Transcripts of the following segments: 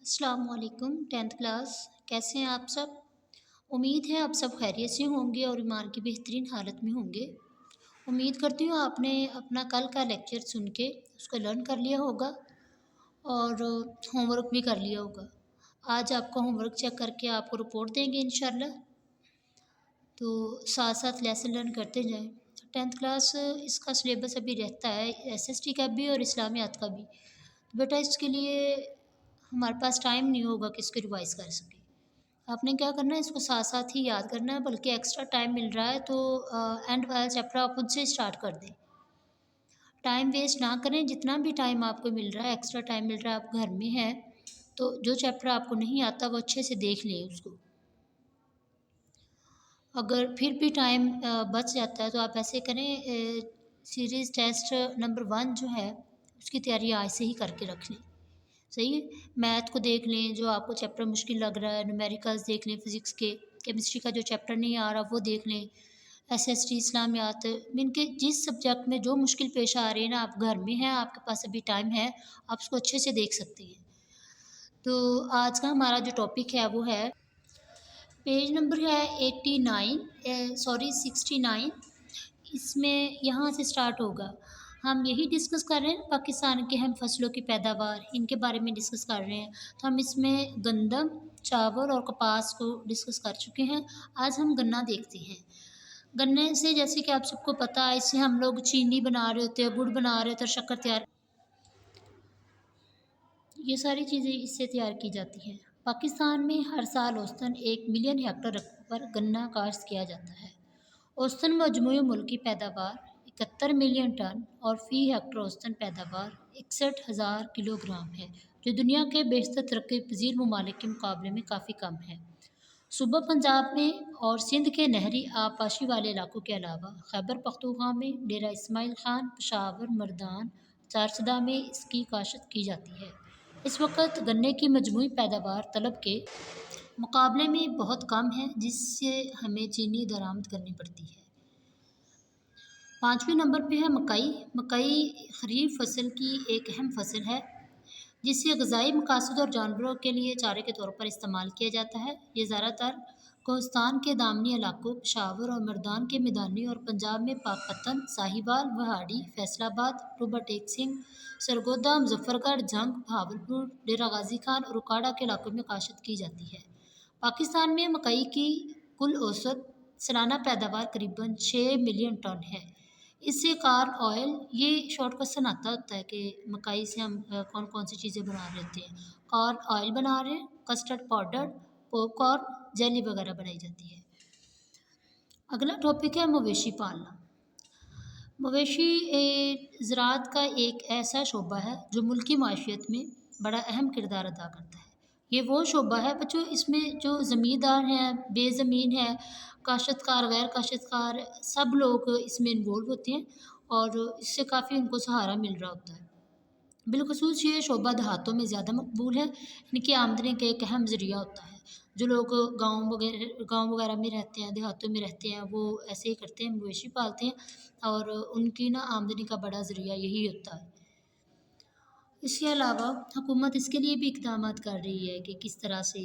अस्सलाम वालेकुम 10th class. कैसे हैं आप सब? उम्मीद है आप सब खैरियत से होंगे और ईमान की बेहतरीन हालत में होंगे। उम्मीद करती हूँ आपने अपना कल का लेक्चर सुन के उसको लर्न कर लिया होगा और होमवर्क भी कर लिया होगा। आज आपका होमवर्क चेक करके आपको रिपोर्ट देंगे इंशाल्लाह। तो साथ साथ लेसन लर्न करते जाएं। 10th क्लास इसका सिलेबस अभी रहता है एसएसटी का भी और इस्लामियात का भी। तो बेटा इसके लिए हमारे पास टाइम नहीं होगा कि इसको रिवाइज़ कर सकें। आपने क्या करना है, इसको साथ साथ ही याद करना है, बल्कि एक्स्ट्रा टाइम मिल रहा है तो एंड वाला चैप्टर आप खुद से स्टार्ट कर दें। टाइम वेस्ट ना करें। जितना भी टाइम आपको मिल रहा है, एक्स्ट्रा टाइम मिल रहा है, आप घर में हैं तो जो चैप्टर आपको नहीं आता वो अच्छे से देख लें उसको। अगर फिर भी टाइम बच जाता है तो आप ऐसे करें, सीरीज़ टेस्ट नंबर 1 जो है उसकी तैयारी आज से ही करके रख लें। सही है। मैथ को देख लें, जो आपको चैप्टर मुश्किल लग रहा है, न्यूमेरिकल्स देख लें फिज़िक्स के, केमिस्ट्री का जो चैप्टर नहीं आ रहा वो देख लें, एसएसटी इस्लामियात, इनके जिस सब्जेक्ट में जो मुश्किल पेश आ रही है ना, आप घर में हैं, आपके पास अभी टाइम है, आप उसको अच्छे से देख सकते हैं। तो आज का हमारा जो टॉपिक है वो है पेज नंबर है 89, सॉरी 69। इसमें यहाँ से स्टार्ट होगा। हम यही डिस्कस कर रहे हैं पाकिस्तान के अहम फसलों की पैदावार, इनके बारे में डिस्कस कर रहे हैं। तो हम इसमें गंदम, चावल और कपास को डिस्कस कर चुके हैं। आज हम गन्ना देखते हैं। गन्ने से जैसे कि आप सबको पता है, इससे हम लोग चीनी बना रहे होते हैं, गुड़ बना रहे होते हैं, शक्कर तैयार, ये सारी चीज़ें इससे तैयार की जाती हैं। पाकिस्तान में हर साल औसतन 1 मिलियन हेक्टेयर रकबे पर गन्ना काश्त किया जाता है। औसतन मजमूई मुल्क की पैदावार 71 मिलियन टन और फ़ी हेक्टर औसतन पैदावार 61,000 किलोग्राम है, जो दुनिया के बेशतर तरक्की पजीर ममालिक के मुकाबले में काफ़ी कम है। सूबा पंजाब में और सिंध के नहरी आबपाशी वाले इलाकों के अलावा खैबर पख्तूनख्वा में, डेरा इस्माइल खान, पेशावर, मर्दान, चारसदा में इसकी काश्त की जाती है। इस वक्त गन्ने की मजमूई पैदावार तलब के मुकाबले में बहुत कम है, जिससे हमें चीनी दरामद करनी पड़ती है। 5वें नंबर पे है मकई। मकई खरीफ फसल की एक अहम फसल है, जिसे ग़िज़ाई मकासद और जानवरों के लिए चारे के तौर पर इस्तेमाल किया जाता है। ये ज़्यादातर कोहिस्तान के दामनी इलाकों, पेशावर और मर्दान के मैदानी और पंजाब में पाकपतन, साहिवाल, वहाड़ी, फैसलाबाद, टोबा टेक सिंह, सरगोदा, मुजफ्फरगढ़, जंग, भावलपुर, डेरा गाजी खान और उकाड़ा के इलाकों में काश्त की जाती है। पाकिस्तान में मकई की कुल औसत सालाना पैदावार करीबन 6 मिलियन टन है। इससे कार्न ऑयल, ये शॉर्ट क्वेश्चन आता होता है कि मकई से हम कौन कौन सी चीज़ें बना लेते हैं। कार्न ऑयल बना रहे हैं, कस्टर्ड पाउडर, पॉपकॉर्न, जेली वगैरह बनाई जाती है। अगला टॉपिक है मवेशी पालना। मवेशी ज़राअत का एक ऐसा शोबा है जो मुल्क की माशियत में बड़ा अहम किरदार अदा करता है। ये वो शोबा है बच्चों, इसमें जो ज़मींदार हैं, बेज़मीन है, काश्तकार, गैर काश्तकार, सब लोग इसमें इन्वॉल्व होते हैं और इससे काफ़ी उनको सहारा मिल रहा होता है। बिलखसूस ये शोबा देहातों में ज़्यादा मकबूल है। इनकी आमदनी का एक अहम ज़रिया होता है। जो लोग गाँव वगैरह में रहते हैं, देहातों में रहते हैं, वो ऐसे ही करते हैं, मवेशी पालते हैं और उनकी ना आमदनी का बड़ा ज़रिया यही होता है। इसके अलावा हुकूमत इसके लिए भी इक़दामात कर रही है कि किस तरह से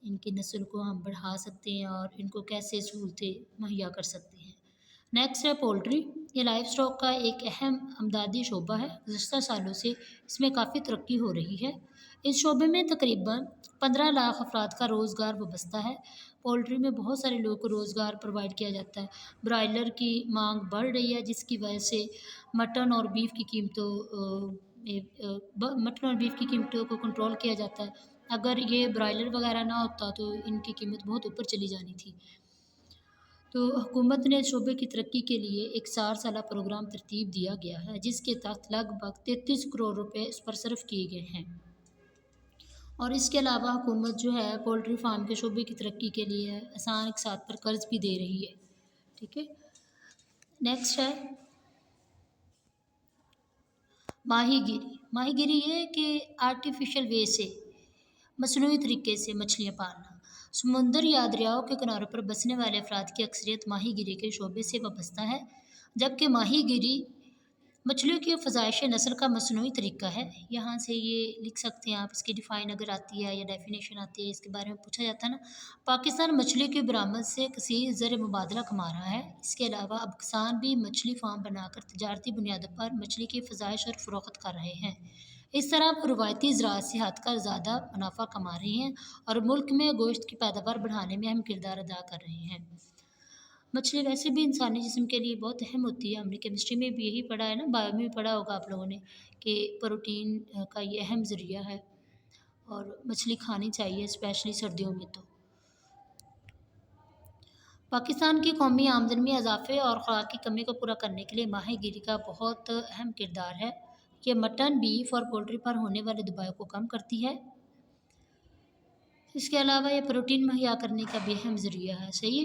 इनकी नस्ल को हम बढ़ा सकते हैं और इनको कैसे सहूलतें मुहैया कर सकते हैं। नेक्स्ट है पोल्ट्री। ये लाइफ स्टॉक का एक अहम अमदादी शोबा है। गुज़श्ता सालों से इसमें काफ़ी तरक्की हो रही है। इस शोबे में तकरीबन 15 लाख अफराद का रोज़गार वाबस्ता है। पोल्ट्री में बहुत सारे लोगों को रोज़गार प्रोवाइड किया जाता है। ब्रायलर की मांग बढ़ रही है, जिसकी वजह से मटन और बीफ की कीमतों को कंट्रोल किया जाता है। अगर ये ब्रायलर वगैरह ना होता तो इनकी कीमत बहुत ऊपर चली जानी थी। तो हुकूमत ने शोबे की तरक्की के लिए एक 4 साला प्रोग्राम तरतीब दिया गया है, जिसके तहत लगभग 33 करोड़ रुपए इस पर सर्फ किए गए हैं। और इसके अलावा हुकूमत जो है पोल्ट्री फार्म के शोबे की तरक्की के लिए आसान एक साथ पर कर्ज भी दे रही है। ठीक है। नेक्स्ट है माहीगीरी। माहीगीरी ये है कि आर्टिफिशियल वे से, मसनूई तरीके से मछलियाँ पालना। समुंदर या दरियाओं के किनारों पर बसने वाले अफराद की अक्सरियत माहीगीरी के शोबे से वाबस्ता है, जबकि माहीगीरी मछलियों की फ़ज़ाइश नस्ल का मसनूई तरीका है। यहाँ से ये लिख सकते हैं आप, इसकी डिफ़ाइन अगर आती है या डेफ़िनेशन आती है, इसके बारे में पूछा जाता है ना। पाकिस्तान मछली की बरामद से कसीर ज़र मुबादला कमा रहा है। इसके अलावा अब किसान भी मछली फ़ार्म बनाकर तजारती बुनियादों पर मछली की फ़ज़ाइश और फ़रोख्त कर रहे हैं। इस तरह वो रवायती ज़राअत से हटकर ज़्यादा मुनाफ़ा कमा रहे हैं और मुल्क में गोश्त की पैदावार बढ़ाने में अहम किरदार अदा कर रहे हैं। मछली वैसे भी इंसानी जिस्म के लिए बहुत अहम होती है। हमने केमिस्ट्री में भी यही पढ़ा है ना, बायो में भी पढ़ा होगा आप लोगों ने कि प्रोटीन का ये अहम ज़रिया है और मछली खानी चाहिए स्पेशली सर्दियों में तो। पाकिस्तान की कौमी आमदनी में इजाफ़े और खुराक की कमी को पूरा करने के लिए माहीगीरी का बहुत अहम किरदार है। ये मटन, बीफ और पोल्ट्री पर होने वाले दबाव को कम करती है। इसके अलावा ये प्रोटीन मुहैया करने का भी अहम ज़रिया है। सही है,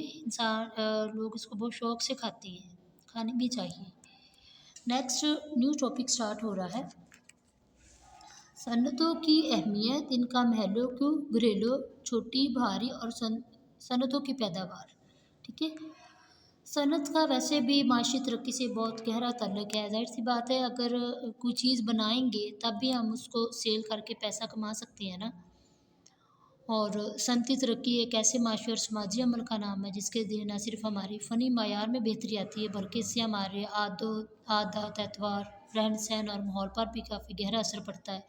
लोग इसको बहुत शौक़ से खाते हैं, खानी भी चाहिए। नेक्स्ट न्यू टॉपिक स्टार्ट हो रहा है। सनतों की अहमियत, इनका महलों को घरेलू, छोटी, भारी और सनतों की पैदावार। ठीक है, सनत का वैसे भी माशी तरक्की से बहुत गहरा ताल्लुक है। ज़ाहिर सी बात है, अगर कोई चीज़ बनाएंगे तब भी हम उसको सेल करके पैसा कमा सकते हैं ना। और सनती तरक्की एक ऐसे माशी और समाजी अमल का नाम है जिसके ज़रिए न सिर्फ हमारी फ़नी मायार में बेहतरी आती है, बल्कि इससे हमारे आदत, एतवार, रहन सहन और माहौल पर भी काफ़ी गहरा असर पड़ता है।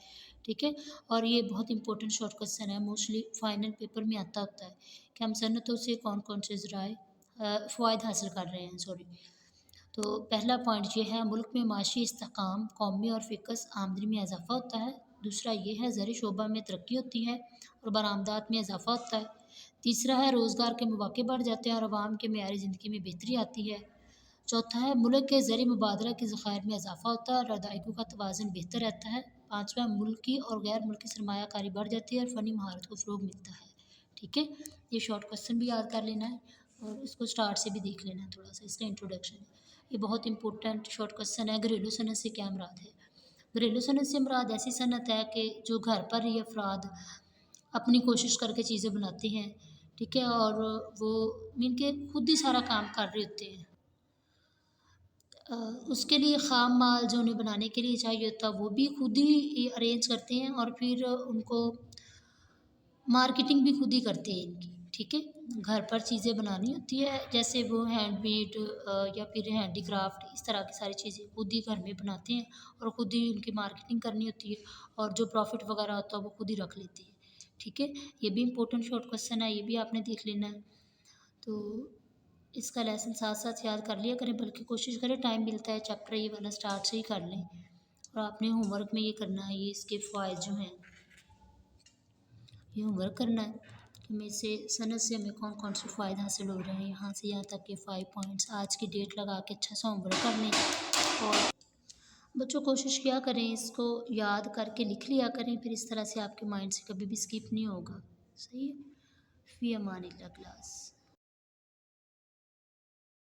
ठीक है, और ये बहुत इंपॉर्टेंट शॉर्ट क्वेश्चन है, मोस्टली फाइनल पेपर में आता होता है कि हम सनतों से कौन कौन से ज़राए फ़वाइद हासिल कर रहे हैं। सॉरी, तो पहला पॉइंट ये है, मुल्क में माशी इस्तेहकाम, कौमी और फ़िक्स आमदनी में इजाफ़ा होता है। दूसरा ये है, ज़रिए शोबा में तरक्की होती है और बरामदात में इजाफ़ा होता है। तीसरा है, रोज़गार के मौके बढ़ जाते हैं और आवाम के मेयारी ज़िंदगी में बेहतरी आती है। चौथा है, मुल्क के ज़रिए मुबादला के ज़खायर में इजाफ़ा होता है और अदायगियों का तवाज़ुन बेहतर रहता है। पाँचवां, मुल्की और गैर मुल्की सरमायाकारी बढ़ जाती है और फ़नी महारत को फ़रोग़ मिलता है। ठीक है, ये शॉर्ट क्वेश्चन भी याद कर लेना है और इसको स्टार्ट से भी देख लेना है थोड़ा सा, इसका इंट्रोडक्शन है। ये बहुत इंपॉर्टेंट शॉर्ट क्वेश्चन है। घरेलू सनत से क्या मुराद है? घरेलू सनत से मुराद ऐसी सनत है कि जो घर पर ही अफराद अपनी कोशिश करके चीज़ें बनाते हैं। ठीक है, और वो मीन के खुद ही सारा काम कर रहे होते हैं। उसके लिए ख़ाम माल जो उन्हें बनाने के लिए चाहिए होता है वो भी खुद ही अरेंज करते हैं और फिर उनको मार्केटिंग भी खुद ही करते हैं इनकी। ठीक है, घर पर चीज़ें बनानी होती है, जैसे वो हैंडमेड या फिर हैंडीक्राफ्ट, इस तरह की सारी चीज़ें खुद ही घर में बनाते हैं और खुद ही उनकी मार्केटिंग करनी होती है और जो प्रॉफिट वगैरह होता है वो खुद ही रख लेते हैं। ठीक है, ये भी इम्पोर्टेंट शॉर्ट क्वेश्चन है, ये भी आपने देख लेना है। तो इसका लेसन साथ साथ याद कर लिया करें, बल्कि कोशिश करें टाइम मिलता है चैप्टर ये वाला स्टार्ट से ही कर लें। और आपने होमवर्क में ये करना है, ये इसके फ़ायदे जो हैं ये होमवर्क करना है कि में से सनत से हमें कौन कौन से फ़ायदे हासिल हो रहे हैं, यहाँ से यहाँ तक के 5 पॉइंट्स आज की डेट लगा के अच्छा सा होमवर्क कर लें। और बच्चों कोशिश किया करें, इसको याद करके लिख लिया करें, फिर इस तरह से आपके माइंड से कभी भी स्किप नहीं होगा। सही है, फ़ी अमानिल्लाह क्लास।